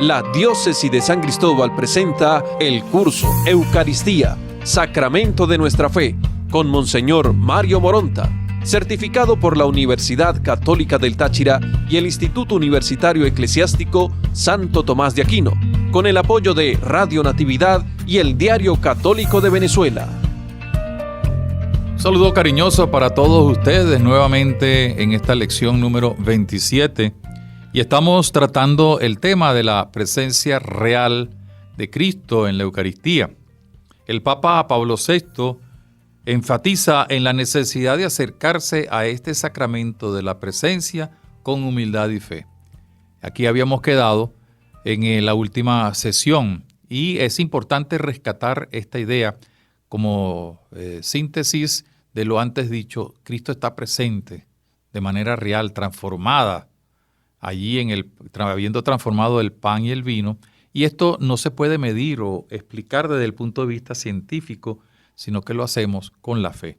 La Diócesis de San Cristóbal presenta el curso Eucaristía, Sacramento de Nuestra Fe, con Monseñor Mario Moronta, certificado por la Universidad Católica del Táchira y el Instituto Universitario Eclesiástico Santo Tomás de Aquino, con el apoyo de Radio Natividad y el Diario Católico de Venezuela. Un saludo cariñoso para todos ustedes nuevamente en esta lección número 27. Y estamos tratando el tema de la presencia real de Cristo en la Eucaristía. El Papa Pablo VI enfatiza en la necesidad de acercarse a este sacramento de la presencia con humildad y fe. Aquí habíamos quedado en la última sesión y es importante rescatar esta idea como síntesis de lo antes dicho. Cristo está presente de manera real, transformada, allí habiendo transformado el pan y el vino, y esto no se puede medir o explicar desde el punto de vista científico, sino que lo hacemos con la fe.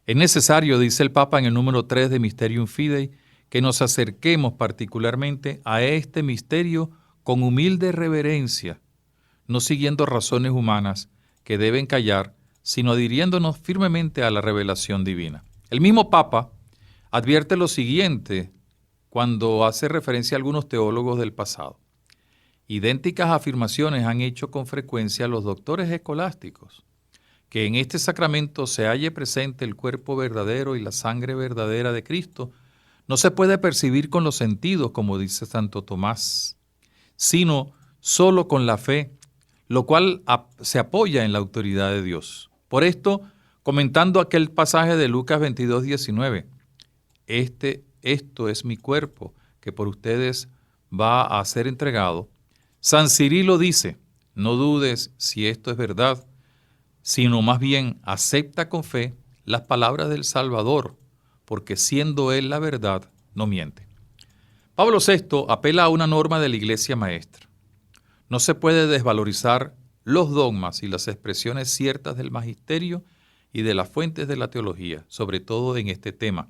Es necesario, dice el Papa en el número 3 de Mysterium Fidei, que nos acerquemos particularmente a este misterio con humilde reverencia, no siguiendo razones humanas que deben callar, sino adhiriéndonos firmemente a la revelación divina. El mismo Papa advierte lo siguiente cuando hace referencia a algunos teólogos del pasado. Idénticas afirmaciones han hecho con frecuencia los doctores escolásticos, que en este sacramento se halle presente el cuerpo verdadero y la sangre verdadera de Cristo, no se puede percibir con los sentidos, como dice Santo Tomás, sino solo con la fe, lo cual se apoya en la autoridad de Dios. Por esto, comentando aquel pasaje de Lucas 22:19, esto es mi cuerpo, que por ustedes va a ser entregado. San Cirilo dice, no dudes si esto es verdad, sino más bien acepta con fe las palabras del Salvador, porque siendo Él la verdad, no miente. Pablo VI apela a una norma de la Iglesia Maestra. No se puede desvalorizar los dogmas y las expresiones ciertas del magisterio y de las fuentes de la teología, sobre todo en este tema,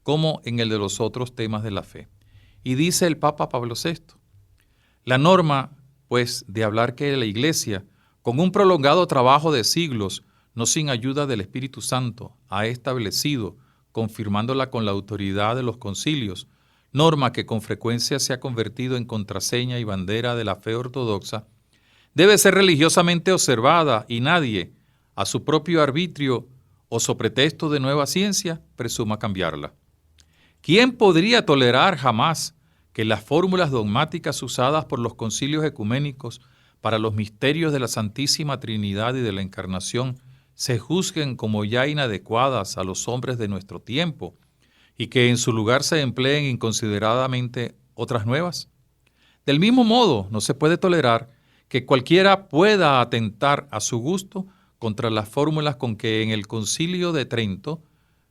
como en el de los otros temas de la fe. Y dice el Papa Pablo VI, la norma, pues, de hablar que la Iglesia, con un prolongado trabajo de siglos, no sin ayuda del Espíritu Santo, ha establecido, confirmándola con la autoridad de los concilios, norma que con frecuencia se ha convertido en contraseña y bandera de la fe ortodoxa, debe ser religiosamente observada y nadie, a su propio arbitrio o so pretexto de nueva ciencia, presuma cambiarla. ¿Quién podría tolerar jamás que las fórmulas dogmáticas usadas por los concilios ecuménicos para los misterios de la Santísima Trinidad y de la Encarnación se juzguen como ya inadecuadas a los hombres de nuestro tiempo y que en su lugar se empleen inconsideradamente otras nuevas? Del mismo modo, no se puede tolerar que cualquiera pueda atentar a su gusto contra las fórmulas con que en el Concilio de Trento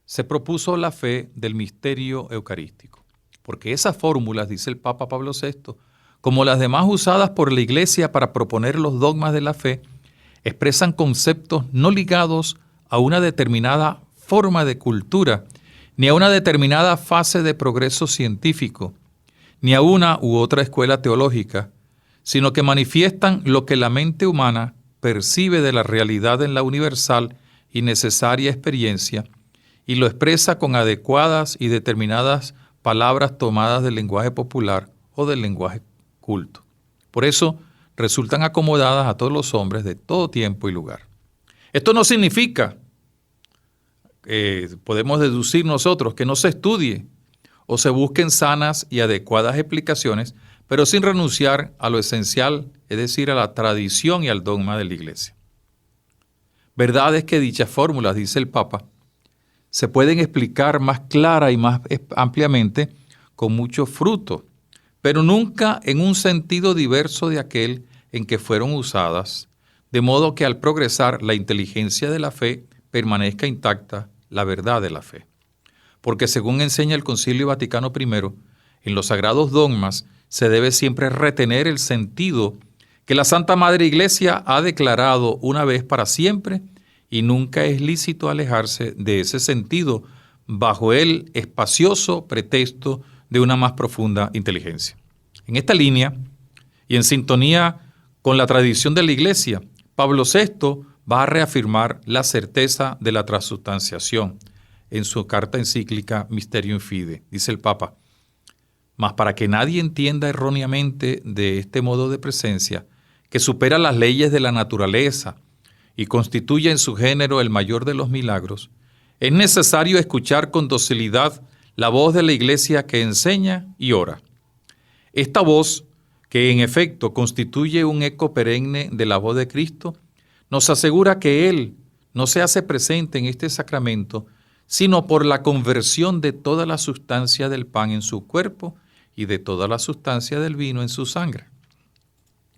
se propuso la fe del misterio eucarístico. Porque esas fórmulas, dice el Papa Pablo VI, como las demás usadas por la Iglesia para proponer los dogmas de la fe, expresan conceptos no ligados a una determinada forma de cultura, ni a una determinada fase de progreso científico, ni a una u otra escuela teológica, sino que manifiestan lo que la mente humana percibe de la realidad en la universal y necesaria experiencia, y lo expresa con adecuadas y determinadas palabras tomadas del lenguaje popular o del lenguaje culto. Por eso resultan acomodadas a todos los hombres de todo tiempo y lugar. Esto no significa, podemos deducir nosotros, que no se estudie o se busquen sanas y adecuadas explicaciones, pero sin renunciar a lo esencial, es decir, a la tradición y al dogma de la Iglesia. Verdad es que dichas fórmulas, dice el Papa, se pueden explicar más clara y más ampliamente con mucho fruto, pero nunca en un sentido diverso de aquel en que fueron usadas, de modo que al progresar la inteligencia de la fe permanezca intacta la verdad de la fe. Porque según enseña el Concilio Vaticano I, en los sagrados dogmas se debe siempre retener el sentido que la Santa Madre Iglesia ha declarado una vez para siempre, y nunca es lícito alejarse de ese sentido bajo el espacioso pretexto de una más profunda inteligencia. En esta línea, y en sintonía con la tradición de la Iglesia, Pablo VI va a reafirmar la certeza de la transustanciación en su carta encíclica Mysterium Fidei. Dice el Papa: mas para que nadie entienda erróneamente de este modo de presencia, que supera las leyes de la naturaleza y constituye en su género el mayor de los milagros, es necesario escuchar con docilidad la voz de la Iglesia que enseña y ora. Esta voz, que en efecto constituye un eco perenne de la voz de Cristo, nos asegura que Él no se hace presente en este sacramento, sino por la conversión de toda la sustancia del pan en su cuerpo y de toda la sustancia del vino en su sangre.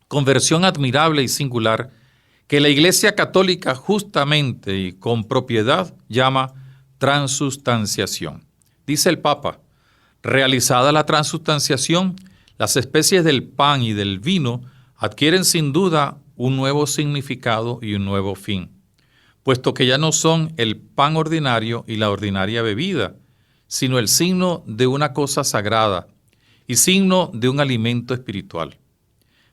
Conversión admirable y singular que la Iglesia Católica justamente y con propiedad llama transustanciación. Dice el Papa: realizada la transustanciación, las especies del pan y del vino adquieren sin duda un nuevo significado y un nuevo fin, puesto que ya no son el pan ordinario y la ordinaria bebida, sino el signo de una cosa sagrada y signo de un alimento espiritual.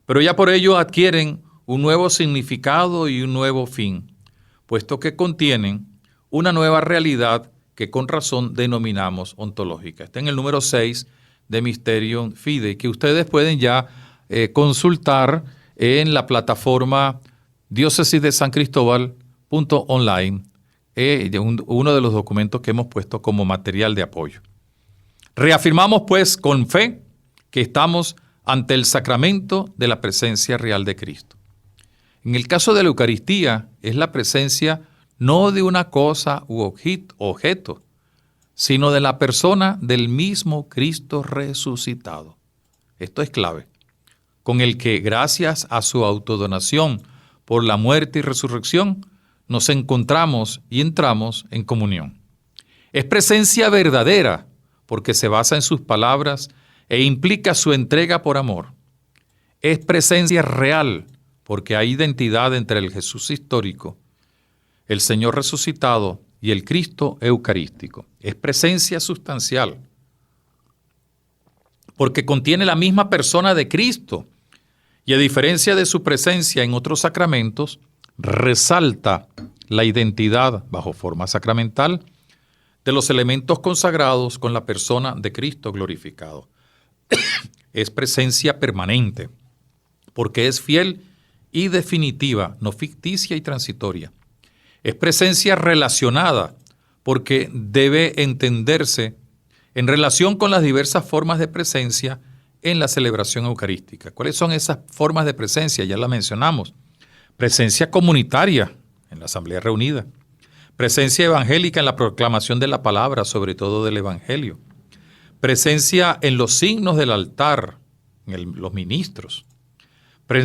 Pero ya por ello adquieren un nuevo significado y un nuevo fin, puesto que contienen una nueva realidad que con razón denominamos ontológica. Está en el número 6 de Mysterium Fidei, que ustedes pueden ya consultar en la plataforma diócesisdesancristóbal.online, uno de los documentos que hemos puesto como material de apoyo. Reafirmamos pues con fe que estamos ante el sacramento de la presencia real de Cristo. En el caso de la Eucaristía es la presencia no de una cosa u objeto, sino de la persona del mismo Cristo resucitado. Esto es clave, con el que gracias a su autodonación por la muerte y resurrección nos encontramos y entramos en comunión. Es presencia verdadera porque se basa en sus palabras e implica su entrega por amor. Es presencia real porque hay identidad entre el Jesús histórico, el Señor resucitado y el Cristo eucarístico. Es presencia sustancial porque contiene la misma persona de Cristo y a diferencia de su presencia en otros sacramentos, resalta la identidad bajo forma sacramental de los elementos consagrados con la persona de Cristo glorificado. Es presencia permanente, porque es fiel y definitiva, no ficticia y transitoria. Es presencia relacionada, porque debe entenderse en relación con las diversas formas de presencia en la celebración eucarística. ¿Cuáles son esas formas de presencia? Ya la mencionamos. Presencia comunitaria en la Asamblea Reunida. Presencia evangélica en la proclamación de la palabra, sobre todo del Evangelio. Presencia en los signos del altar, en los ministros.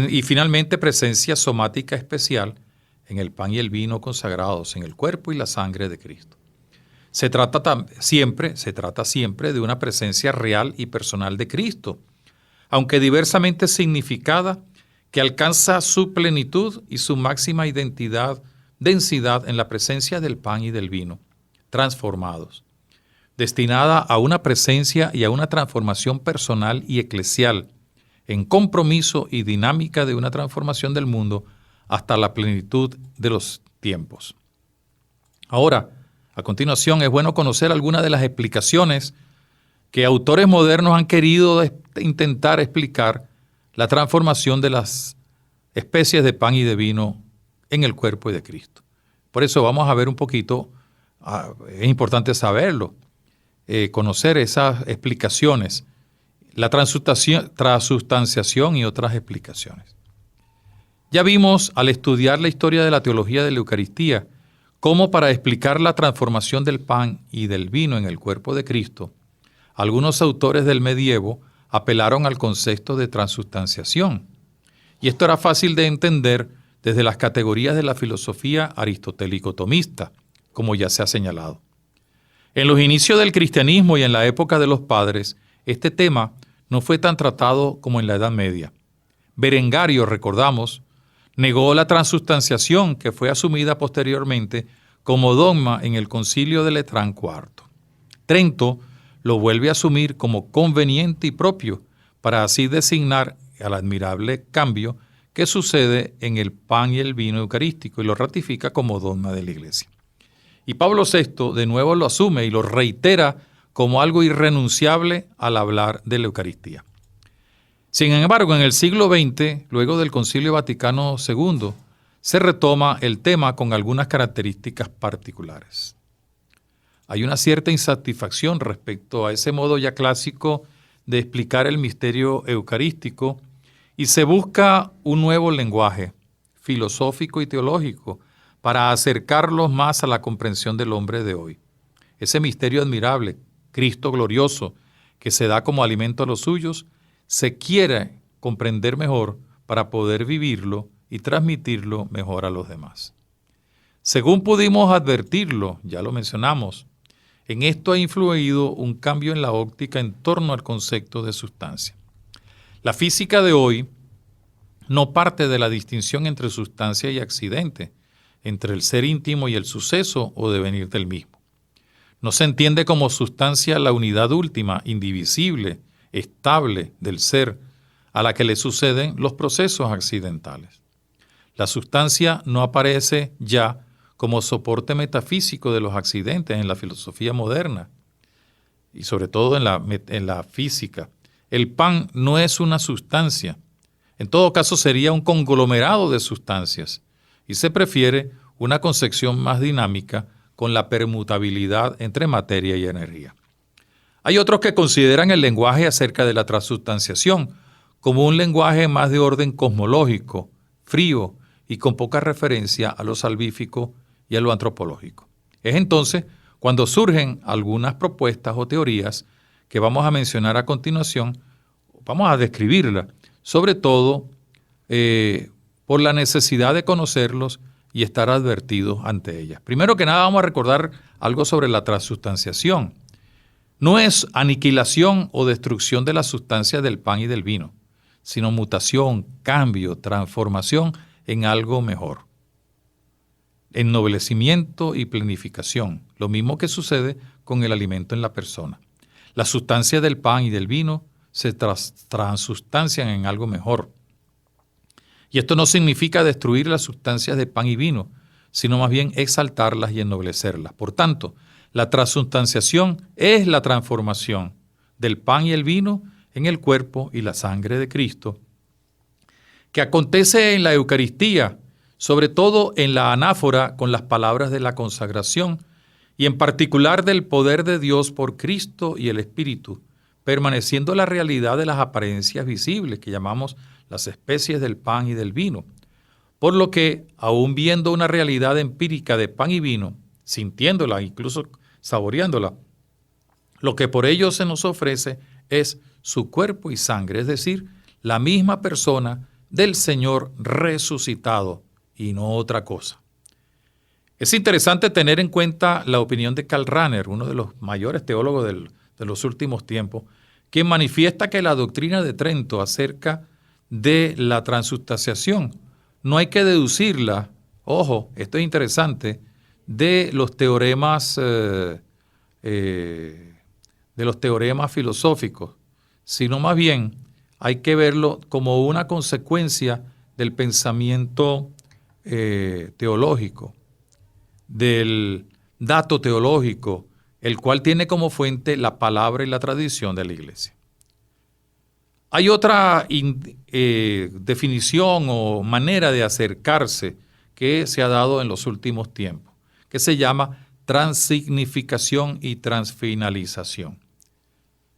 Y finalmente presencia somática especial en el pan y el vino consagrados, en el cuerpo y la sangre de Cristo. Se trata siempre de una presencia real y personal de Cristo, aunque diversamente significada, que alcanza su plenitud y su máxima densidad en la presencia del pan y del vino, transformados, destinada a una presencia y a una transformación personal y eclesial, en compromiso y dinámica de una transformación del mundo hasta la plenitud de los tiempos. Ahora, a continuación, es bueno conocer algunas de las explicaciones que autores modernos han querido intentar explicar la transformación de las especies de pan y de vino en el cuerpo de Cristo. Por eso vamos a ver un poquito, es importante saberlo, conocer esas explicaciones, la transustanciación y otras explicaciones. Ya vimos al estudiar la historia de la teología de la Eucaristía, cómo para explicar la transformación del pan y del vino en el cuerpo de Cristo, algunos autores del medievo apelaron al concepto de transustanciación. Y esto era fácil de entender desde las categorías de la filosofía aristotélico-tomista, como ya se ha señalado. En los inicios del cristianismo y en la época de los padres, este tema no fue tan tratado como en la Edad Media. Berengario, recordamos, negó la transustanciación que fue asumida posteriormente como dogma en el Concilio de Letrán IV. Trento lo vuelve a asumir como conveniente y propio, para así designar al admirable cambio que sucede en el pan y el vino eucarístico y lo ratifica como dogma de la Iglesia. Y Pablo VI de nuevo lo asume y lo reitera como algo irrenunciable al hablar de la Eucaristía. Sin embargo, en el siglo XX, luego del Concilio Vaticano II, se retoma el tema con algunas características particulares. Hay una cierta insatisfacción respecto a ese modo ya clásico de explicar el misterio eucarístico y se busca un nuevo lenguaje filosófico y teológico para acercarlos más a la comprensión del hombre de hoy. Ese misterio admirable, Cristo glorioso, que se da como alimento a los suyos, se quiere comprender mejor para poder vivirlo y transmitirlo mejor a los demás. Según pudimos advertirlo, ya lo mencionamos, en esto ha influido un cambio en la óptica en torno al concepto de sustancia. La física de hoy no parte de la distinción entre sustancia y accidente, entre el ser íntimo y el suceso o devenir del mismo. No se entiende como sustancia la unidad última, indivisible, estable del ser, a la que le suceden los procesos accidentales. La sustancia no aparece ya como soporte metafísico de los accidentes en la filosofía moderna y sobre todo en la física. El pan no es una sustancia. En todo caso sería un conglomerado de sustancias y se prefiere una concepción más dinámica con la permutabilidad entre materia y energía. Hay otros que consideran el lenguaje acerca de la transustanciación como un lenguaje más de orden cosmológico, frío y con poca referencia a lo salvífico y a lo antropológico. Es entonces cuando surgen algunas propuestas o teorías que vamos a mencionar a continuación, vamos a describirlas, sobre todo por la necesidad de conocerlos y estar advertidos ante ellas. Primero que nada vamos a recordar algo sobre la transustanciación. No es aniquilación o destrucción de las sustancias del pan y del vino, sino mutación, cambio, transformación en algo mejor. Ennoblecimiento y plenificación, lo mismo que sucede con el alimento en la persona. Las sustancias del pan y del vino se transustancian en algo mejor. Y esto no significa destruir las sustancias de pan y vino, sino más bien exaltarlas y ennoblecerlas. Por tanto, la transustanciación es la transformación del pan y el vino en el cuerpo y la sangre de Cristo, que acontece en la Eucaristía, sobre todo en la anáfora con las palabras de la consagración y en particular del poder de Dios por Cristo y el Espíritu, permaneciendo la realidad de las apariencias visibles que llamamos las especies del pan y del vino. Por lo que, aún viendo una realidad empírica de pan y vino, sintiéndola, incluso saboreándola, lo que por ello se nos ofrece es su cuerpo y sangre, es decir, la misma persona del Señor resucitado y no otra cosa. Es interesante tener en cuenta la opinión de Karl Rahner, uno de los mayores teólogos de los últimos tiempos, que manifiesta que la doctrina de Trento acerca de la transustanciación no hay que deducirla, ojo, esto es interesante, de los teoremas filosóficos, sino más bien hay que verlo como una consecuencia del pensamiento teológico, del dato teológico, el cual tiene como fuente la palabra y la tradición de la Iglesia. Hay otra definición o manera de acercarse que se ha dado en los últimos tiempos, que se llama transignificación y transfinalización.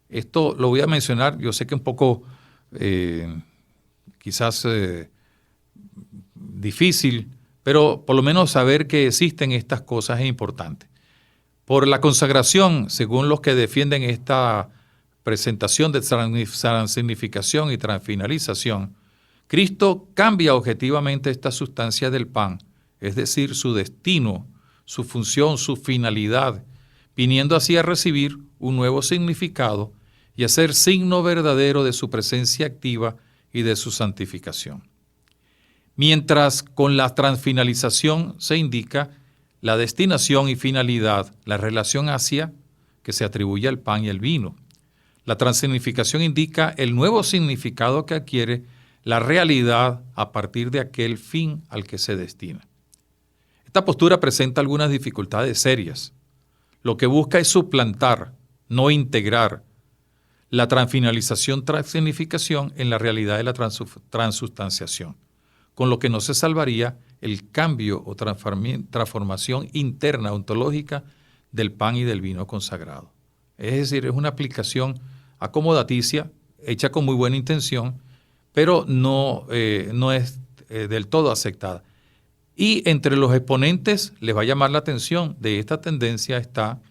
Esto lo voy a mencionar, yo sé que un poco quizás difícil, pero por lo menos saber que existen estas cosas es importante. Por la consagración, según los que defienden esta presentación de transignificación y transfinalización, Cristo cambia objetivamente esta sustancia del pan, es decir, su destino, su función, su finalidad, viniendo así a recibir un nuevo significado y a ser signo verdadero de su presencia activa y de su santificación. Mientras con la transfinalización se indica la destinación y finalidad, la relación hacia que se atribuye al pan y al vino. La transsignificación indica el nuevo significado que adquiere la realidad a partir de aquel fin al que se destina. Esta postura presenta algunas dificultades serias. Lo que busca es suplantar, no integrar, la transfinalización-transsignificación en la realidad de la transustanciación, con lo que no se salvaría el cambio o transformación interna ontológica del pan y del vino consagrado. Es decir, es una aplicación acomodaticia, hecha con muy buena intención, pero no es del todo aceptada. Y entre los exponentes les va a llamar la atención de esta tendencia está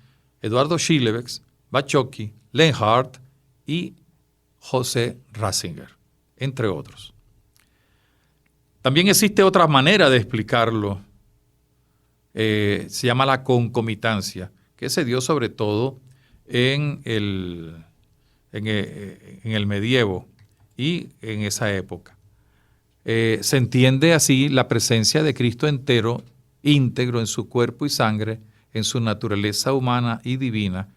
Eduardo Schillebeeckx, Bachoqui, Lenhardt y José Ratzinger, entre otros. También existe otra manera de explicarlo, se llama la concomitancia, que se dio sobre todo en el medievo y en esa época. Se entiende así la presencia de Cristo entero, íntegro en su cuerpo y sangre, en su naturaleza humana y divina,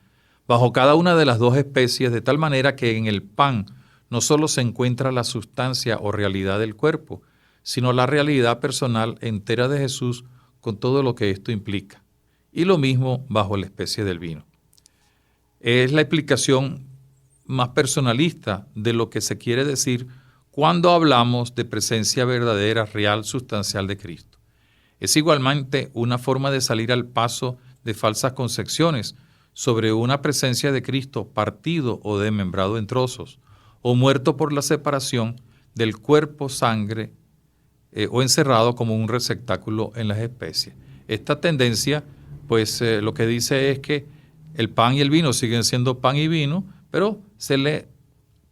bajo cada una de las dos especies, de tal manera que en el pan no solo se encuentra la sustancia o realidad del cuerpo, sino la realidad personal entera de Jesús con todo lo que esto implica. Y lo mismo bajo la especie del vino. Es la explicación más personalista de lo que se quiere decir cuando hablamos de presencia verdadera, real, sustancial de Cristo. Es igualmente una forma de salir al paso de falsas concepciones sobre una presencia de Cristo partido o desmembrado en trozos, o muerto por la separación del cuerpo, sangre, o encerrado como un receptáculo en las especies. Esta tendencia, pues lo que dice es que el pan y el vino siguen siendo pan y vino, pero se le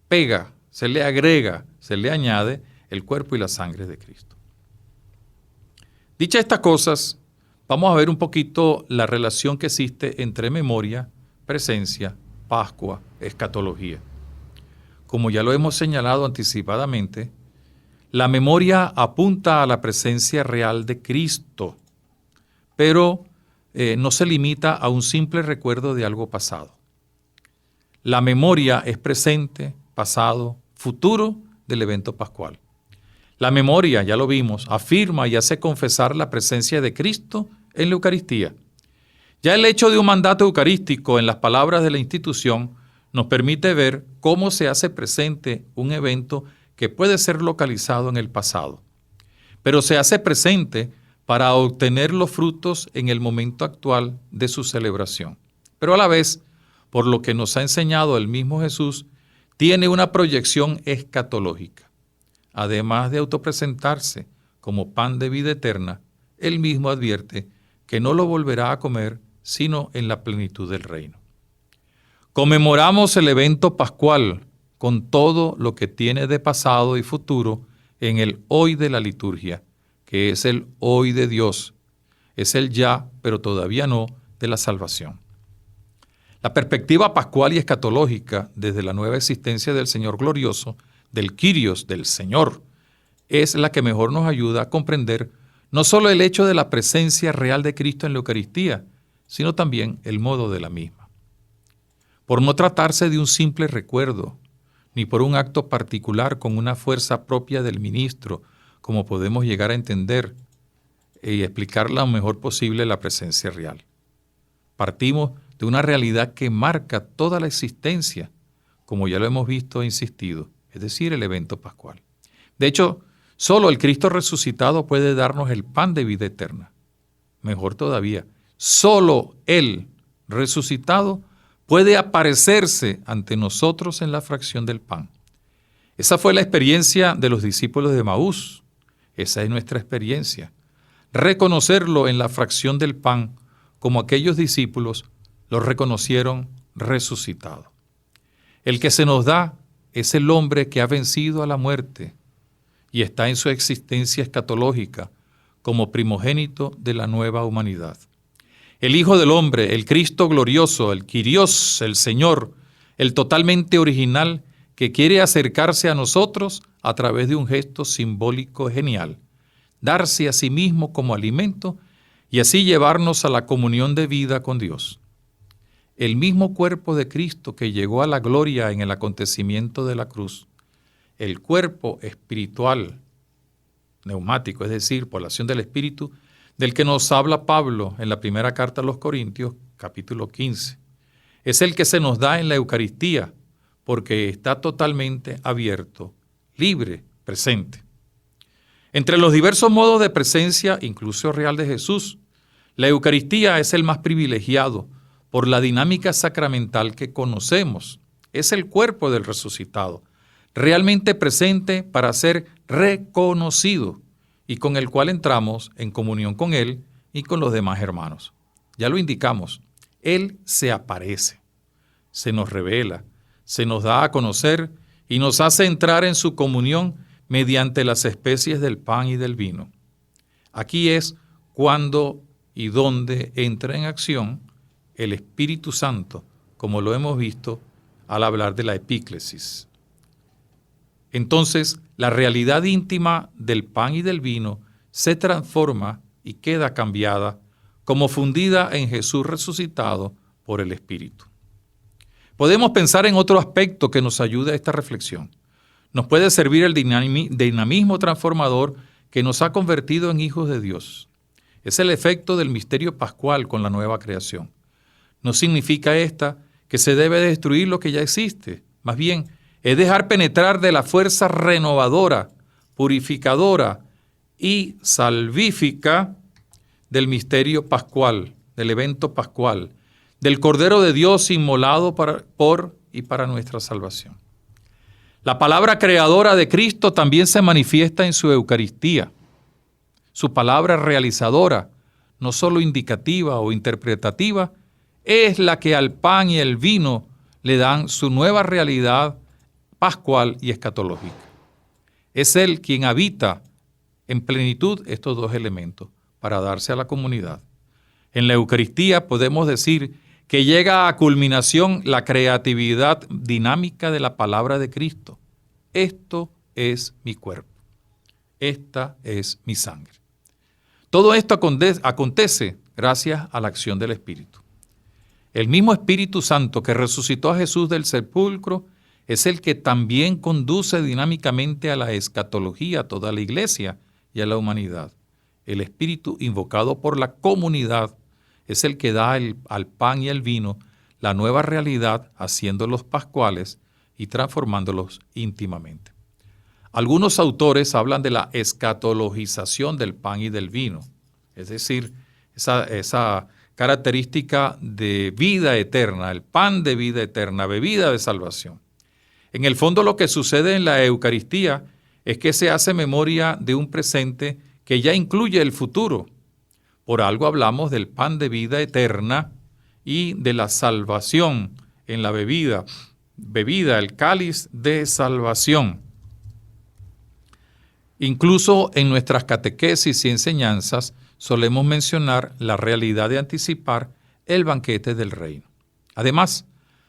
pega, se le agrega, se le añade el cuerpo y la sangre de Cristo. Dichas estas cosas, vamos a ver un poquito la relación que existe entre memoria, presencia, Pascua, escatología. Como ya lo hemos señalado anticipadamente, la memoria apunta a la presencia real de Cristo, pero no se limita a un simple recuerdo de algo pasado. La memoria es presente, pasado, futuro del evento pascual. La memoria, ya lo vimos, afirma y hace confesar la presencia de Cristo en la Eucaristía. Ya el hecho de un mandato eucarístico en las palabras de la institución nos permite ver cómo se hace presente un evento que puede ser localizado en el pasado, pero se hace presente para obtener los frutos en el momento actual de su celebración. Pero a la vez, por lo que nos ha enseñado el mismo Jesús, tiene una proyección escatológica. Además de autopresentarse como pan de vida eterna, él mismo advierte que no lo volverá a comer sino en la plenitud del reino. Conmemoramos el evento pascual con todo lo que tiene de pasado y futuro en el hoy de la liturgia, que es el hoy de Dios, es el ya, pero todavía no, de la salvación. La perspectiva pascual y escatológica desde la nueva existencia del Señor glorioso, del Kyrios, del Señor, es la que mejor nos ayuda a comprender no solo el hecho de la presencia real de Cristo en la Eucaristía, sino también el modo de la misma. Por no tratarse de un simple recuerdo, ni por un acto particular con una fuerza propia del ministro, como podemos llegar a entender y explicar lo mejor posible la presencia real. Partimos de una realidad que marca toda la existencia, como ya lo hemos visto e insistido, es decir, el evento pascual. De hecho, solo el Cristo resucitado puede darnos el pan de vida eterna. Mejor todavía, solo Él resucitado puede aparecerse ante nosotros en la fracción del pan. Esa fue la experiencia de los discípulos de Emaús. Esa es nuestra experiencia. Reconocerlo en la fracción del pan, como aquellos discípulos lo reconocieron resucitado. El que se nos da es el hombre que ha vencido a la muerte y está en su existencia escatológica como primogénito de la nueva humanidad. El Hijo del Hombre, el Cristo glorioso, el Kyrios, el Señor, el totalmente original que quiere acercarse a nosotros a través de un gesto simbólico genial, darse a sí mismo como alimento y así llevarnos a la comunión de vida con Dios. el mismo cuerpo de Cristo que llegó a la gloria en el acontecimiento de la cruz, el cuerpo espiritual, neumático, es decir, por la acción del Espíritu, del que nos habla Pablo en la primera carta a los Corintios, capítulo 15. Es el que se nos da en la Eucaristía, porque está totalmente abierto, libre, presente. Entre los diversos modos de presencia, incluso real de Jesús, la Eucaristía es el más privilegiado por la dinámica sacramental que conocemos. Es el cuerpo del resucitado, realmente presente para ser reconocido y con el cual entramos en comunión con Él y con los demás hermanos. Ya lo indicamos, Él se aparece, se nos revela, se nos da a conocer y nos hace entrar en su comunión mediante las especies del pan y del vino. Aquí es cuando y donde entra en acción el Espíritu Santo, como lo hemos visto al hablar de la epíclesis. Entonces, la realidad íntima del pan y del vino se transforma y queda cambiada como fundida en Jesús resucitado por el Espíritu. Podemos pensar en otro aspecto que nos ayude a esta reflexión. Nos puede servir el dinamismo transformador que nos ha convertido en hijos de Dios. Es el efecto del misterio pascual con la nueva creación. No significa que se debe destruir lo que ya existe. Más bien, es dejar penetrar de la fuerza renovadora, purificadora y salvífica del misterio pascual, del evento pascual, del Cordero de Dios inmolado por y para nuestra salvación. La palabra creadora de Cristo también se manifiesta en su Eucaristía. Su palabra realizadora, no solo indicativa o interpretativa, es la que al pan y el vino le dan su nueva realidad pascual y escatológica. Es Él quien habita en plenitud estos dos elementos para darse a la comunidad. En la Eucaristía podemos decir que llega a culminación la creatividad dinámica de la palabra de Cristo. Esto es mi cuerpo. Esta es mi sangre. Todo esto acontece gracias a la acción del Espíritu. El mismo Espíritu Santo que resucitó a Jesús del sepulcro es el que también conduce dinámicamente a la escatología a toda la iglesia y a la humanidad. El Espíritu invocado por la comunidad es el que da al pan y al vino la nueva realidad, haciéndolos pascuales y transformándolos íntimamente. Algunos autores hablan de la escatologización del pan y del vino, es decir, esa característica de vida eterna, el pan de vida eterna, bebida de salvación. En el fondo lo que sucede en la Eucaristía es que se hace memoria de un presente que ya incluye el futuro. Por algo hablamos del pan de vida eterna y de la salvación en la bebida, el cáliz de salvación. Incluso en nuestras catequesis y enseñanzas solemos mencionar la realidad de anticipar el banquete del reino. Además,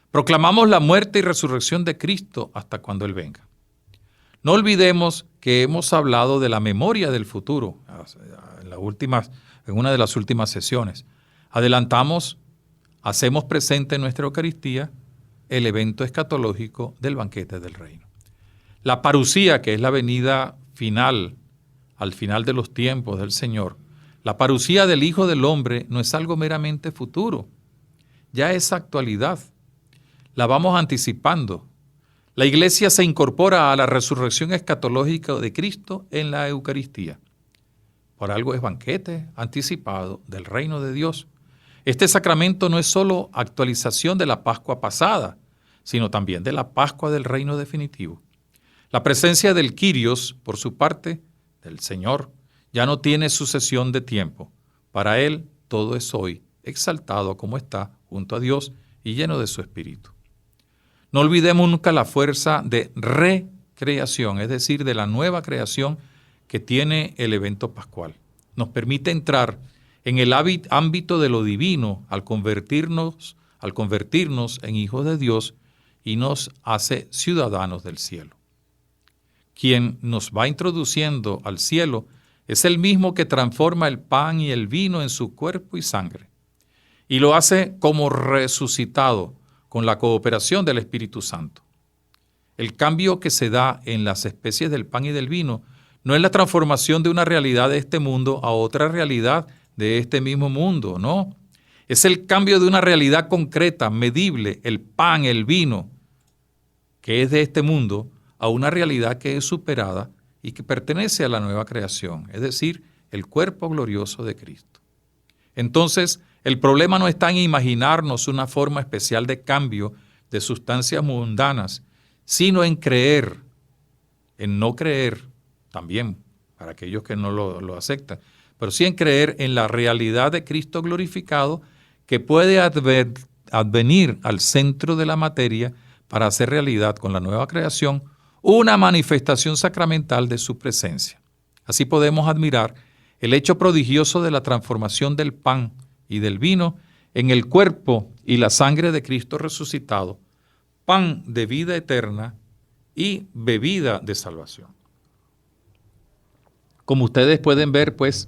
proclamamos la muerte y resurrección de Cristo hasta cuando Él venga. No olvidemos que hemos hablado de la memoria del futuro en una de las últimas sesiones. Hacemos presente en nuestra Eucaristía el evento escatológico del banquete del reino. La parusía, que es la venida final, al final de los tiempos del Señor, la parusía del Hijo del Hombre no es algo meramente futuro, ya es actualidad. La vamos anticipando. La Iglesia se incorpora a la resurrección escatológica de Cristo en la Eucaristía. Por algo es banquete anticipado del reino de Dios. Este sacramento no es solo actualización de la Pascua pasada, sino también de la Pascua del reino definitivo. La presencia del Kyrios, por su parte, del Señor, ya no tiene sucesión de tiempo. Para Él todo es hoy, exaltado como está, junto a Dios y lleno de su Espíritu. No olvidemos nunca la fuerza de recreación, es decir, de la nueva creación que tiene el evento pascual. Nos permite entrar en el ámbito de lo divino al convertirnos en hijos de Dios y nos hace ciudadanos del cielo. Quien nos va introduciendo al cielo es el mismo que transforma el pan y el vino en su cuerpo y sangre. y lo hace como resucitado con la cooperación del Espíritu Santo. El cambio que se da en las especies del pan y del vino no es la transformación de una realidad de este mundo a otra realidad de este mismo mundo, no. Es el cambio de una realidad concreta, medible, el pan, el vino, que es de este mundo, a una realidad que es superada y que pertenece a la nueva creación, es decir, el cuerpo glorioso de Cristo. Entonces, el problema no está en imaginarnos una forma especial de cambio de sustancias mundanas, sino en creer, en no creer, también para aquellos que no lo aceptan, pero sí en creer en la realidad de Cristo glorificado que puede advenir al centro de la materia para hacer realidad con la nueva creación una manifestación sacramental de su presencia. Así podemos admirar el hecho prodigioso de la transformación del pan y del vino en el cuerpo y la sangre de Cristo resucitado, pan de vida eterna y bebida de salvación. Como ustedes pueden ver, pues,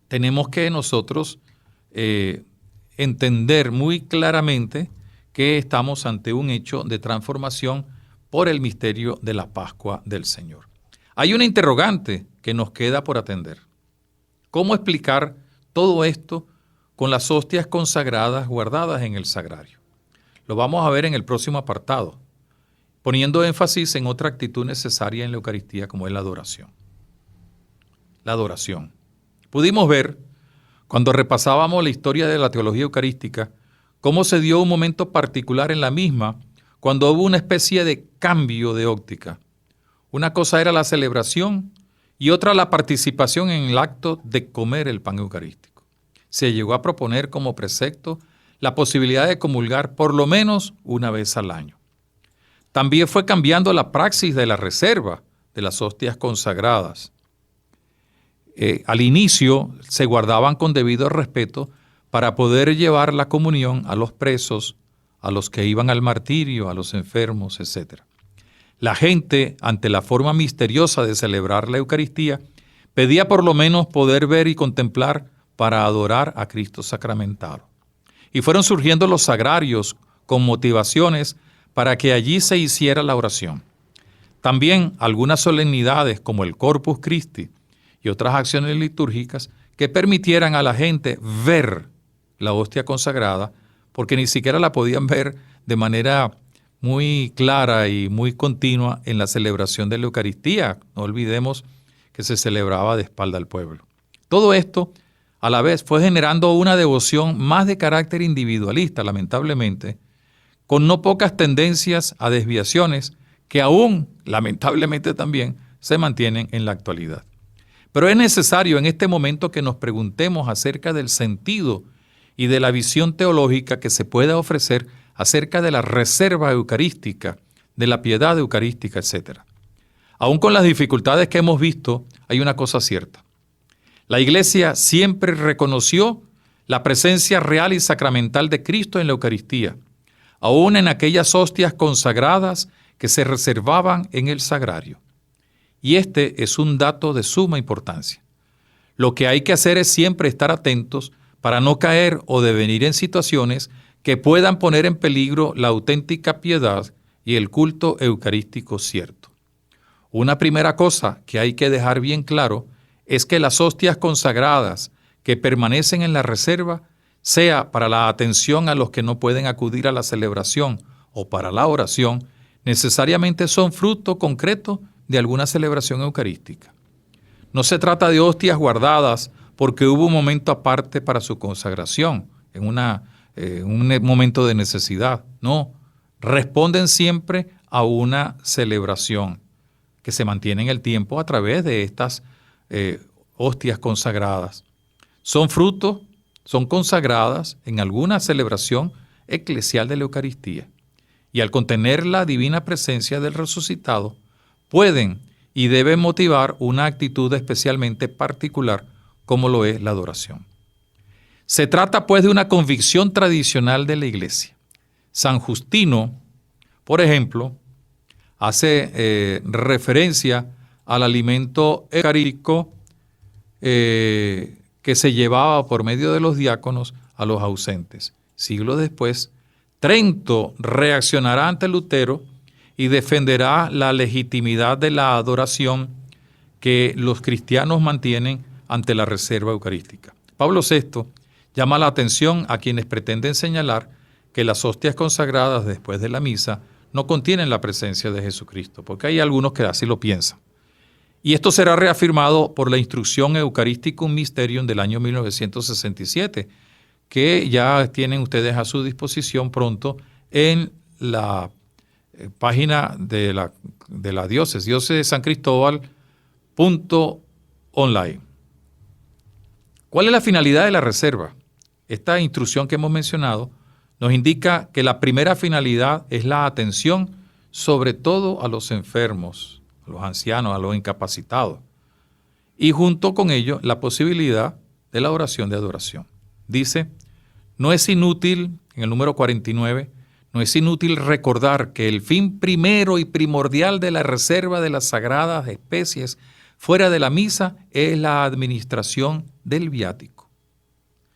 tenemos que nosotros entender muy claramente que estamos ante un hecho de transformación por el misterio de la Pascua del Señor. Hay una interrogante que nos queda por atender. ¿Cómo explicar todo esto con las hostias consagradas guardadas en el sagrario? Lo vamos a ver en el próximo apartado, poniendo énfasis en otra actitud necesaria en la Eucaristía como es la adoración. La adoración. Pudimos ver, cuando repasábamos la historia de la teología eucarística, cómo se dio un momento particular en la misma cuando hubo una especie de cambio de óptica. Una cosa era la celebración y otra la participación en el acto de comer el pan eucarístico. Se llegó a proponer como precepto la posibilidad de comulgar por lo menos una vez al año. También fue cambiando la praxis de la reserva de las hostias consagradas. Al inicio se guardaban con debido respeto para poder llevar la comunión a los presos, a los que iban al martirio, a los enfermos, etc. La gente, ante la forma misteriosa de celebrar la Eucaristía, pedía por lo menos poder ver y contemplar para adorar a Cristo sacramentado. Y fueron surgiendo los sagrarios con motivaciones para que allí se hiciera la oración. También algunas solemnidades como el Corpus Christi y otras acciones litúrgicas que permitieran a la gente ver la hostia consagrada, porque ni siquiera la podían ver de manera muy clara y muy continua en la celebración de la Eucaristía. No olvidemos que se celebraba de espalda al pueblo. Todo esto, a la vez, fue generando una devoción más de carácter individualista, lamentablemente, con no pocas tendencias a desviaciones que aún, lamentablemente también, se mantienen en la actualidad. Pero es necesario en este momento que nos preguntemos acerca del sentido y de la visión teológica que se pueda ofrecer acerca de la reserva eucarística, de la piedad eucarística, etc. Aún con las dificultades que hemos visto, hay una cosa cierta. La Iglesia siempre reconoció la presencia real y sacramental de Cristo en la Eucaristía, aún en aquellas hostias consagradas que se reservaban en el sagrario. Y este es un dato de suma importancia. Lo que hay que hacer es siempre estar atentos para no caer o devenir en situaciones que puedan poner en peligro la auténtica piedad y el culto eucarístico cierto. Una primera cosa que hay que dejar bien claro es que las hostias consagradas que permanecen en la reserva, sea para la atención a los que no pueden acudir a la celebración o para la oración, necesariamente son fruto concreto de alguna celebración eucarística. No se trata de hostias guardadas porque hubo un momento aparte para su consagración, en un momento de necesidad. No, responden siempre a una celebración que se mantiene en el tiempo a través de estas hostias consagradas. Son frutos, son consagradas en alguna celebración eclesial de la Eucaristía. Y al contener la divina presencia del resucitado, pueden y deben motivar una actitud especialmente particular como lo es la adoración. Se trata pues de una convicción tradicional de la Iglesia. San Justino, por ejemplo, hace referencia al alimento eucarístico que se llevaba por medio de los diáconos a los ausentes. Siglos después, Trento reaccionará ante Lutero y defenderá la legitimidad de la adoración que los cristianos mantienen ante la reserva eucarística. Pablo VI llama la atención a quienes pretenden señalar que las hostias consagradas después de la misa no contienen la presencia de Jesucristo, porque hay algunos que así lo piensan. Y esto será reafirmado por la Instrucción Eucharisticum Mysterium del año 1967, que ya tienen ustedes a su disposición pronto en la página de la diócesis, diócesis de San Cristóbal.online. ¿Cuál es la finalidad de la reserva? Esta instrucción que hemos mencionado nos indica que la primera finalidad es la atención sobre todo a los enfermos, a los ancianos, a los incapacitados, y junto con ello la posibilidad de la oración de adoración. Dice, no es inútil, en el número 49, no es inútil recordar que el fin primero y primordial de la reserva de las sagradas especies fuera de la misa es la administración del viático.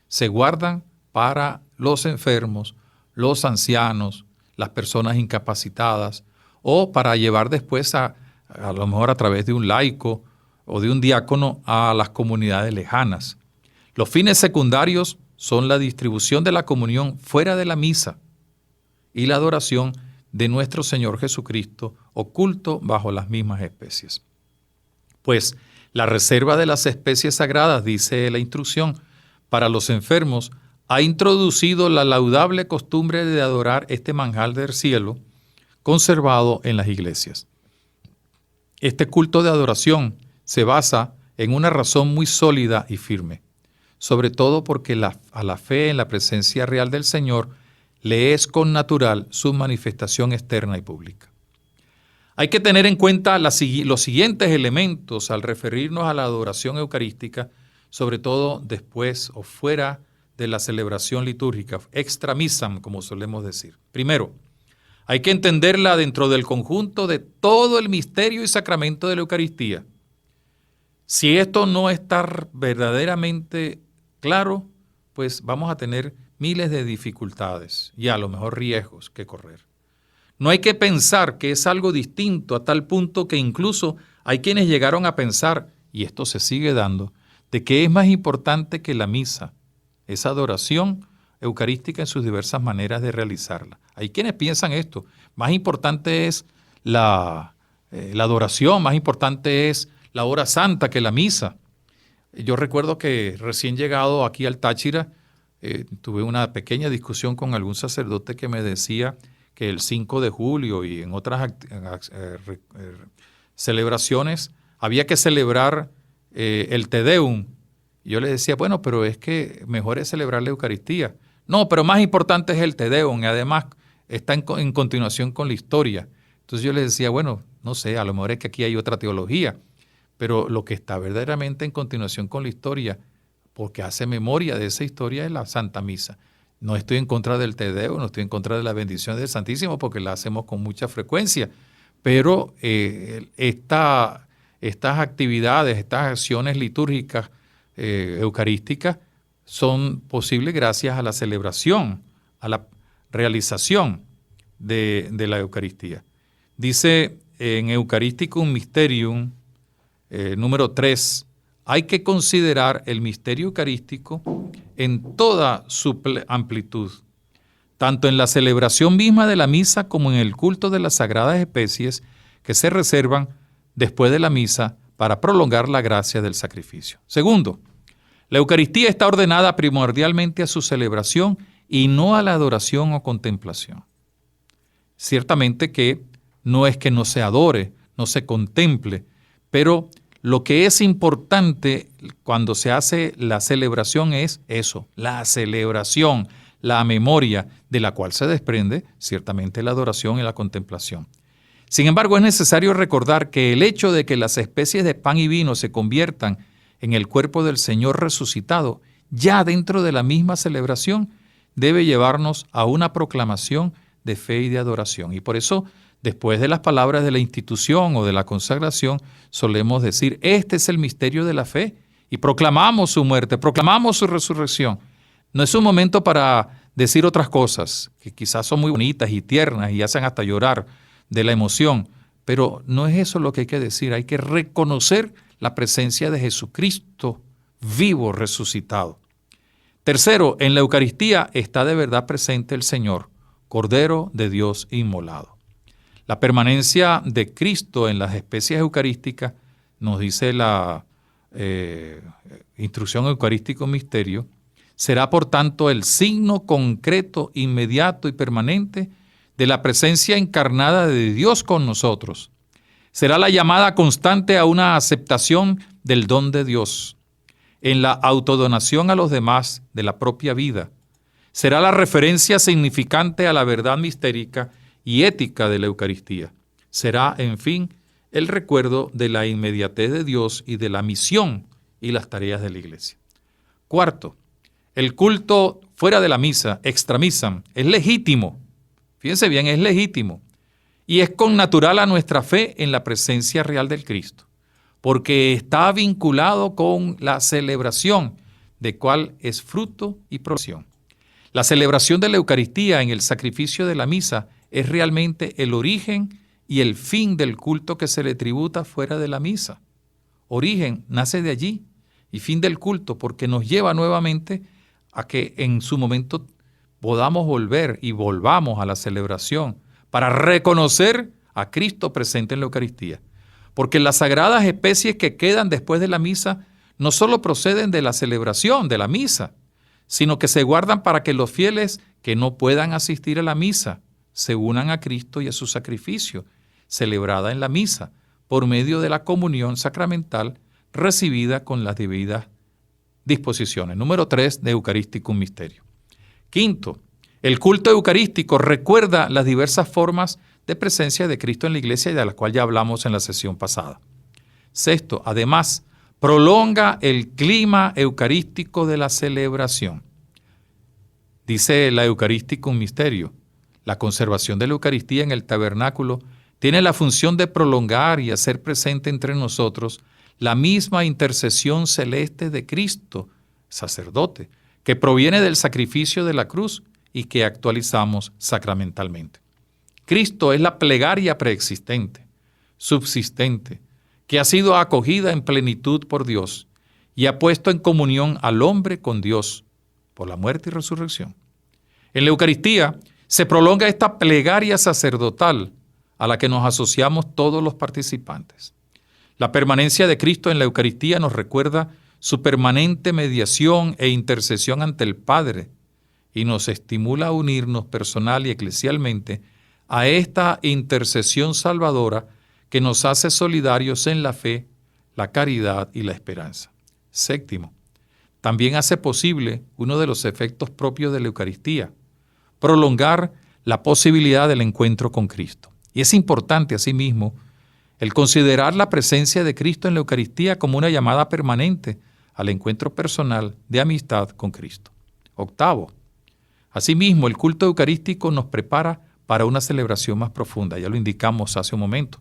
Se guardan para los enfermos, los ancianos, las personas incapacitadas, o para llevar después a lo mejor a través de un laico o de un diácono a las comunidades lejanas. Los fines secundarios son la distribución de la comunión fuera de la misa y la adoración de nuestro Señor Jesucristo oculto bajo las mismas especies. Pues la reserva de las especies sagradas, dice la instrucción, para los enfermos ha introducido la laudable costumbre de adorar este manjar del cielo conservado en las iglesias. Este culto de adoración se basa en una razón muy sólida y firme, sobre todo porque a la fe en la presencia real del Señor le es connatural su manifestación externa y pública. Hay que tener en cuenta los siguientes elementos al referirnos a la adoración eucarística, sobre todo después o fuera de la celebración litúrgica, extra missam, como solemos decir. Primero, hay que entenderla dentro del conjunto de todo el misterio y sacramento de la Eucaristía. Si esto no está verdaderamente claro, pues vamos a tener miles de dificultades y a lo mejor riesgos que correr. No hay que pensar que es algo distinto a tal punto que incluso hay quienes llegaron a pensar, y esto se sigue dando, de que es más importante que la misa, esa adoración eucarística en sus diversas maneras de realizarla. Hay quienes piensan esto, más importante es la adoración, más importante es la hora santa que la misa. Yo recuerdo que recién llegado aquí al Táchira, tuve una pequeña discusión con algún sacerdote que me decía que el 5 de julio y en otras celebraciones había que celebrar el Te Deum. Y yo le decía, bueno, pero es que mejor es celebrar la Eucaristía. No, pero más importante es el Te Deum y además está en continuación con la historia. Entonces yo le decía, bueno, no sé, a lo mejor es que aquí hay otra teología, pero lo que está verdaderamente en continuación con la historia, porque hace memoria de esa historia, es la Santa Misa. No estoy en contra del Te Deum, no estoy en contra de la bendición del Santísimo, porque la hacemos con mucha frecuencia, pero estas actividades, estas acciones litúrgicas eucarísticas son posibles gracias a la celebración, a la realización de la Eucaristía. Dice en Eucharisticum Mysterium, número 3, hay que considerar el misterio eucarístico en toda su amplitud, tanto en la celebración misma de la misa como en el culto de las sagradas especies que se reservan después de la misa para prolongar la gracia del sacrificio. Segundo, la Eucaristía está ordenada primordialmente a su celebración y no a la adoración o contemplación. Ciertamente que no es que no se adore, no se contemple, pero lo que es importante cuando se hace la celebración es eso, la celebración, la memoria de la cual se desprende ciertamente la adoración y la contemplación. Sin embargo, es necesario recordar que el hecho de que las especies de pan y vino se conviertan en el cuerpo del Señor resucitado, ya dentro de la misma celebración, debe llevarnos a una proclamación de fe y de adoración. Y por eso, después de las palabras de la institución o de la consagración, solemos decir, este es el misterio de la fe, y proclamamos su muerte, proclamamos su resurrección. No es un momento para decir otras cosas, que quizás son muy bonitas y tiernas y hacen hasta llorar de la emoción, pero no es eso lo que hay que decir. Hay que reconocer la presencia de Jesucristo vivo, resucitado. Tercero, en la Eucaristía está de verdad presente el Señor, Cordero de Dios inmolado. La permanencia de Cristo en las especies eucarísticas, nos dice la instrucción eucarístico misterio, será por tanto el signo concreto, inmediato y permanente de la presencia encarnada de Dios con nosotros. Será la llamada constante a una aceptación del don de Dios, en la autodonación a los demás de la propia vida. Será la referencia significante a la verdad mistérica y ética de la Eucaristía. Será, en fin, el recuerdo de la inmediatez de Dios y de la misión y las tareas de la Iglesia. Cuarto, el culto fuera de la misa, extramisa, es legítimo. Fíjense bien, es legítimo. Y es connatural a nuestra fe en la presencia real del Cristo, porque está vinculado con la celebración de cuál es fruto y provisión. La celebración de la Eucaristía en el sacrificio de la misa es realmente el origen y el fin del culto que se le tributa fuera de la misa. Origen nace de allí y fin del culto porque nos lleva nuevamente a que en su momento podamos volver y volvamos a la celebración para reconocer a Cristo presente en la Eucaristía. Porque las sagradas especies que quedan después de la misa no solo proceden de la celebración de la misa, sino que se guardan para que los fieles que no puedan asistir a la misa se unan a Cristo y a su sacrificio, celebrada en la misa, por medio de la comunión sacramental recibida con las debidas disposiciones. Número 3, de Eucarístico Misterio. Quinto, el culto eucarístico recuerda las diversas formas de presencia de Cristo en la Iglesia, de las cuales ya hablamos en la sesión pasada. Sexto, además, prolonga el clima eucarístico de la celebración. Dice la Eucarístico Misterio, la conservación de la Eucaristía en el tabernáculo tiene la función de prolongar y hacer presente entre nosotros la misma intercesión celeste de Cristo, sacerdote, que proviene del sacrificio de la cruz y que actualizamos sacramentalmente. Cristo es la plegaria preexistente, subsistente, que ha sido acogida en plenitud por Dios y ha puesto en comunión al hombre con Dios por la muerte y resurrección. En la Eucaristía se prolonga esta plegaria sacerdotal a la que nos asociamos todos los participantes. La permanencia de Cristo en la Eucaristía nos recuerda su permanente mediación e intercesión ante el Padre y nos estimula a unirnos personal y eclesialmente a esta intercesión salvadora que nos hace solidarios en la fe, la caridad y la esperanza. Séptimo, también hace posible uno de los efectos propios de la Eucaristía, prolongar la posibilidad del encuentro con Cristo. Y es importante, asimismo, el considerar la presencia de Cristo en la Eucaristía como una llamada permanente al encuentro personal de amistad con Cristo. Octavo, asimismo, el culto eucarístico nos prepara para una celebración más profunda, ya lo indicamos hace un momento.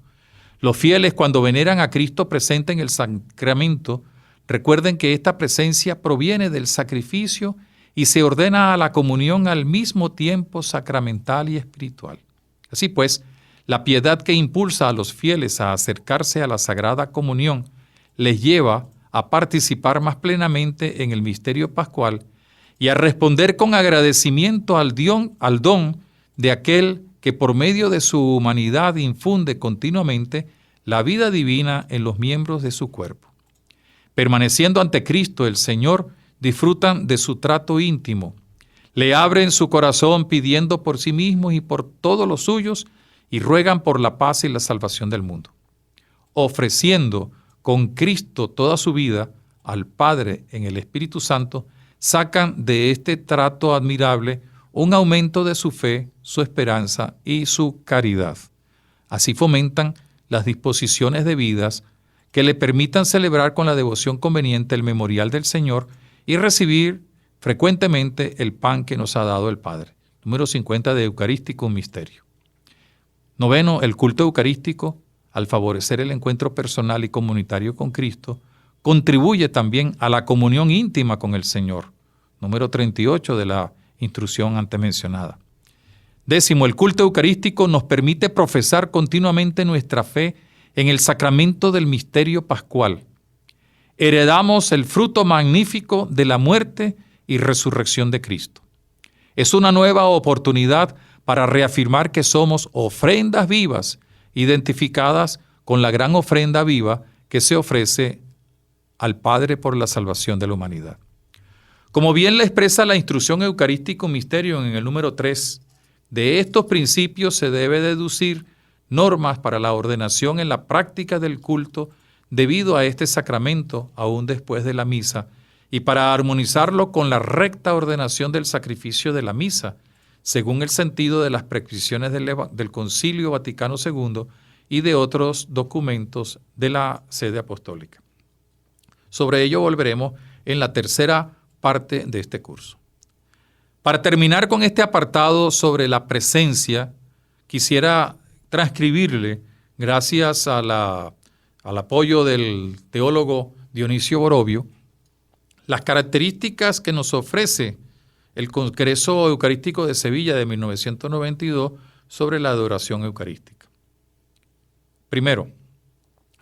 Los fieles, cuando veneran a Cristo presente en el sacramento, recuerden que esta presencia proviene del sacrificio y se ordena a la comunión al mismo tiempo sacramental y espiritual. Así pues, la piedad que impulsa a los fieles a acercarse a la Sagrada Comunión les lleva a participar más plenamente en el misterio pascual y a responder con agradecimiento al don de aquel que por medio de su humanidad infunde continuamente la vida divina en los miembros de su cuerpo. Permaneciendo ante Cristo el Señor, disfrutan de su trato íntimo, le abren su corazón pidiendo por sí mismos y por todos los suyos y ruegan por la paz y la salvación del mundo. Ofreciendo con Cristo toda su vida al Padre en el Espíritu Santo, sacan de este trato admirable un aumento de su fe, su esperanza y su caridad. Así fomentan las disposiciones debidas que le permitan celebrar con la devoción conveniente el memorial del Señor y recibir frecuentemente el pan que nos ha dado el Padre. Número 50 de Eucarístico Misterio. Noveno, el culto eucarístico, al favorecer el encuentro personal y comunitario con Cristo, contribuye también a la comunión íntima con el Señor, número 38 de la instrucción antes mencionada. 10. El culto eucarístico nos permite profesar continuamente nuestra fe en el sacramento del misterio pascual. Heredamos el fruto magnífico de la muerte y resurrección de Cristo. Es una nueva oportunidad para reafirmar que somos ofrendas vivas, identificadas con la gran ofrenda viva que se ofrece al Padre por la salvación de la humanidad. Como bien le expresa la instrucción Eucarístico Misterio en el número 3, de estos principios se debe deducir normas para la ordenación en la práctica del culto debido a este sacramento aún después de la misa y para armonizarlo con la recta ordenación del sacrificio de la misa, según el sentido de las prescripciones del Concilio Vaticano II y de otros documentos de la sede apostólica. Sobre ello volveremos en la tercera parte de este curso. Para terminar con este apartado sobre la presencia, quisiera transcribirle, gracias al apoyo del teólogo Dionisio Borovio, las características que nos ofrece el Congreso Eucarístico de Sevilla de 1992 sobre la adoración eucarística. Primero,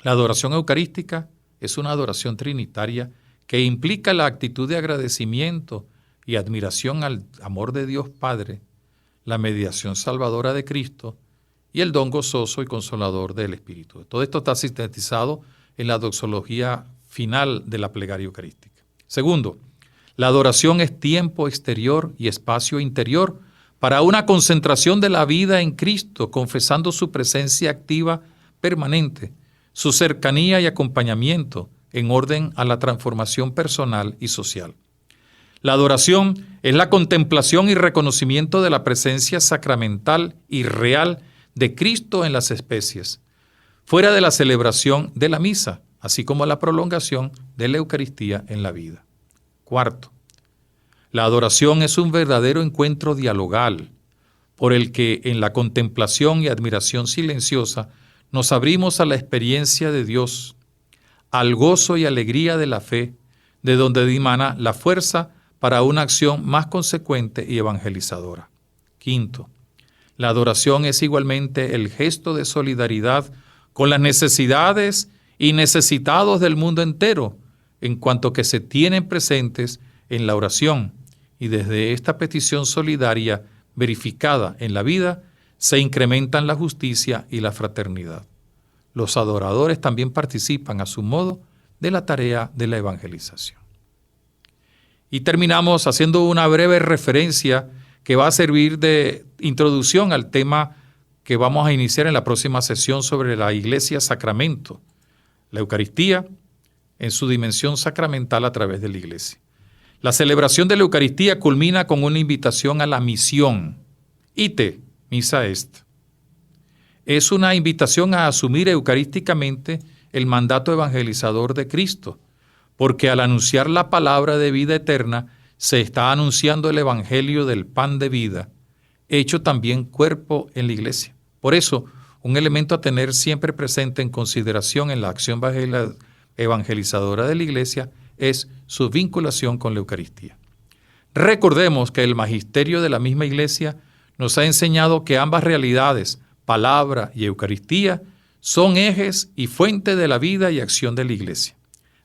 la adoración eucarística es una adoración trinitaria que implica la actitud de agradecimiento y admiración al amor de Dios Padre, la mediación salvadora de Cristo y el don gozoso y consolador del Espíritu. Todo esto está sintetizado en la doxología final de la plegaria eucarística. Segundo, la adoración es tiempo exterior y espacio interior para una concentración de la vida en Cristo, confesando su presencia activa permanente, su cercanía y acompañamiento en orden a la transformación personal y social. La adoración es la contemplación y reconocimiento de la presencia sacramental y real de Cristo en las especies, fuera de la celebración de la misa, así como la prolongación de la Eucaristía en la vida. Cuarto, la adoración es un verdadero encuentro dialogal, por el que en la contemplación y admiración silenciosa nos abrimos a la experiencia de Dios, al gozo y alegría de la fe, de donde dimana la fuerza para una acción más consecuente y evangelizadora. Quinto, la adoración es igualmente el gesto de solidaridad con las necesidades y necesitados del mundo entero, en cuanto que se tienen presentes en la oración, y desde esta petición solidaria verificada en la vida, se incrementan la justicia y la fraternidad. Los adoradores también participan a su modo de la tarea de la evangelización. Y terminamos haciendo una breve referencia que va a servir de introducción al tema que vamos a iniciar en la próxima sesión sobre la Iglesia Sacramento, la Eucaristía en su dimensión sacramental a través de la Iglesia. La celebración de la Eucaristía culmina con una invitación a la misión. Ite, missa est. Es una invitación a asumir eucarísticamente el mandato evangelizador de Cristo, porque al anunciar la palabra de vida eterna, se está anunciando el evangelio del pan de vida, hecho también cuerpo en la Iglesia. Por eso, un elemento a tener siempre presente en consideración en la acción evangelizadora de la Iglesia es su vinculación con la Eucaristía. Recordemos que el magisterio de la misma Iglesia nos ha enseñado que ambas realidades, palabra y Eucaristía, son ejes y fuente de la vida y acción de la Iglesia.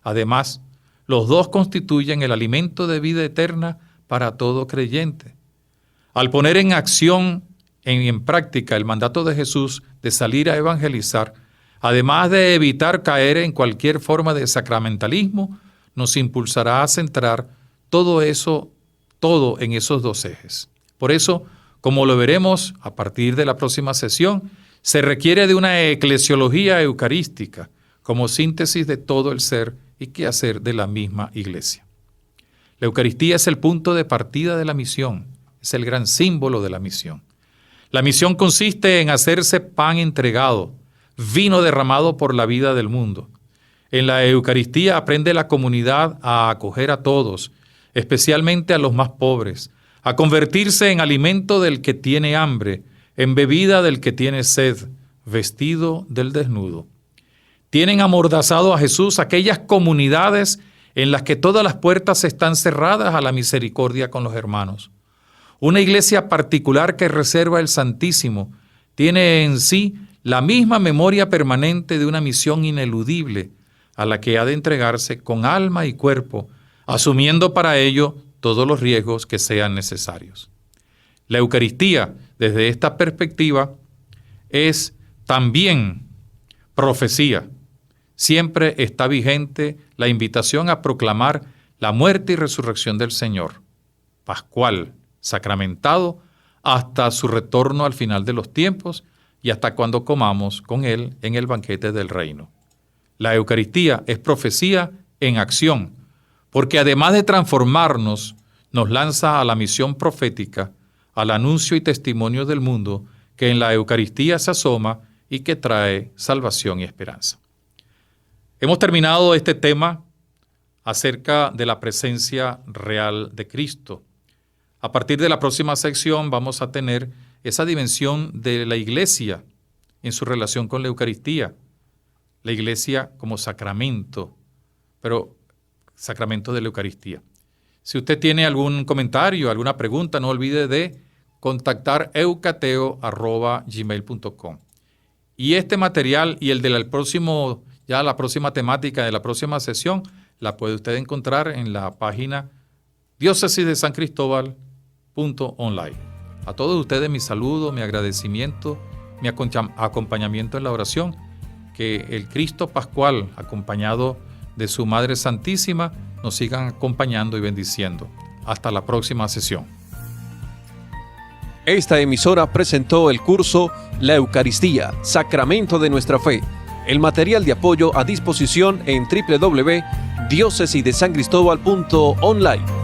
Además, los dos constituyen el alimento de vida eterna para todo creyente. Al poner en acción, en práctica, el mandato de Jesús de salir a evangelizar, además de evitar caer en cualquier forma de sacramentalismo, nos impulsará a centrar todo en esos dos ejes. Por eso, como lo veremos a partir de la próxima sesión, se requiere de una eclesiología eucarística como síntesis de todo el ser y quehacer de la misma Iglesia. La Eucaristía es el punto de partida de la misión, es el gran símbolo de la misión. La misión consiste en hacerse pan entregado, vino derramado por la vida del mundo. En la Eucaristía aprende la comunidad a acoger a todos, especialmente a los más pobres, a convertirse en alimento del que tiene hambre, en bebida del que tiene sed, vestido del desnudo. Tienen amordazado a Jesús aquellas comunidades en las que todas las puertas están cerradas a la misericordia con los hermanos. Una iglesia particular que reserva el Santísimo tiene en sí la misma memoria permanente de una misión ineludible a la que ha de entregarse con alma y cuerpo, asumiendo para ello todos los riesgos que sean necesarios. La Eucaristía, desde esta perspectiva, es también profecía. Siempre está vigente la invitación a proclamar la muerte y resurrección del Señor, pascual, sacramentado, hasta su retorno al final de los tiempos y hasta cuando comamos con Él en el banquete del reino. La Eucaristía es profecía en acción, porque además de transformarnos, nos lanza a la misión profética, al anuncio y testimonio del mundo que en la Eucaristía se asoma y que trae salvación y esperanza. Hemos terminado este tema acerca de la presencia real de Cristo. A partir de la próxima sección vamos a tener esa dimensión de la Iglesia en su relación con la Eucaristía. La Iglesia como sacramento, pero sacramento de la Eucaristía. Si usted tiene algún comentario, alguna pregunta, no olvide de contactar eucateo@gmail.com. Y este material y el del próximo, ya la próxima temática de la próxima sesión, la puede usted encontrar en la página diócesisdesancristóbal.online. A todos ustedes mi saludo, mi agradecimiento, mi acompañamiento en la oración. Que el Cristo Pascual, acompañado de su Madre Santísima, nos sigan acompañando y bendiciendo. Hasta la próxima sesión. Esta emisora presentó el curso La Eucaristía, Sacramento de nuestra Fe. El material de apoyo a disposición en www.diocesisdesancristóbal.online.